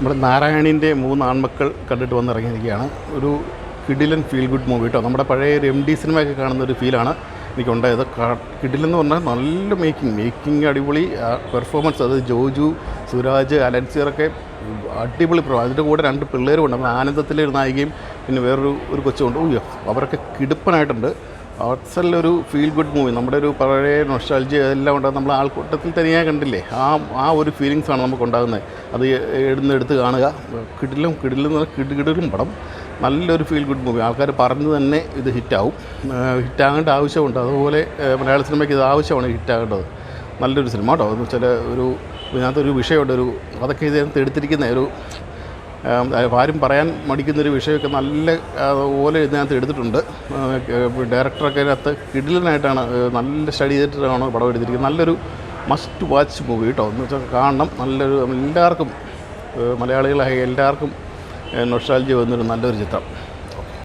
നമ്മുടെ നാരായണീൻ്റെ 3 ആൺമക്കൾ കണ്ടിട്ട് വന്നിറങ്ങിയിരിക്കുകയാണ്. ഒരു കിടിലൻ ഫീൽ ഗുഡ് മൂവി കേട്ടോ. നമ്മുടെ പഴയ ഒരു MD സിനിമയൊക്കെ കാണുന്ന ഒരു ഫീലാണ് എനിക്കുണ്ടായത്. കിടിലെന്ന് പറഞ്ഞാൽ നല്ല മേക്കിംഗ് അടിപൊളി പെർഫോമൻസ്. അത് ജോജു, സുരാജ്, അലൻസിയറൊക്കെ അടിപൊളി അതിൻ്റെ കൂടെ 2 പിള്ളേരുമുണ്ട്. അപ്പോൾ ആനന്ദത്തിലെ ഒരു നായികയും പിന്നെ വേറൊരു കൊച്ചുമുണ്ട്. അവരൊക്കെ കിടുപ്പനായിട്ടുണ്ട്. അസലൊരു ഫീൽ ഗുഡ് മൂവി. നമ്മുടെ ഒരു പഴയ നൊസ്റ്റാൾജിയ എല്ലാം ഉണ്ടാകും. നമ്മൾ ആൾക്കൂട്ടത്തിൽ തനിയായി കണ്ടില്ലേ, ആ ഒരു ഫീലിങ്സാണ് നമുക്കുണ്ടാകുന്നത്. അത് എടുത്ത് കാണുക. കിടിലും കിടിലും പടം. നല്ലൊരു ഫീൽ ഗുഡ് മൂവി. ആൾക്കാർ പറഞ്ഞു തന്നെ ഇത് ഹിറ്റാകേണ്ട ആവശ്യമുണ്ട്. അതുപോലെ മലയാള സിനിമയ്ക്ക് ഇത് ആവശ്യമാണ് ഹിറ്റാകേണ്ടത്. നല്ലൊരു സിനിമ കേട്ടോ. എന്ന് വെച്ചാൽ ഇതിനകത്തൊരു വിഷയമുണ്ട്. അതൊക്കെ ഇതിനകത്ത് എടുത്തിരിക്കുന്ന ആരും പറയാൻ മടിക്കുന്നൊരു വിഷയമൊക്കെ നല്ല പോലെ ഇതിനകത്ത് എടുത്തിട്ടുണ്ട്. ഡയറക്ടറൊക്കെ ഇതിനകത്ത് കിടിലനായിട്ടാണ് നല്ല സ്റ്റഡി ചെയ്തിട്ടാണ് പടം എടുത്തിരിക്കുന്നത്. നല്ലൊരു മസ്റ്റ് വാച്ച് മൂവി കേട്ടോ. എന്ന് വെച്ചാൽ കാണണം. എല്ലാവർക്കും മലയാളികളായ എല്ലാവർക്കും നൊസ്റ്റാൾജിയ വന്നൊരു നല്ലൊരു ചിത്രം.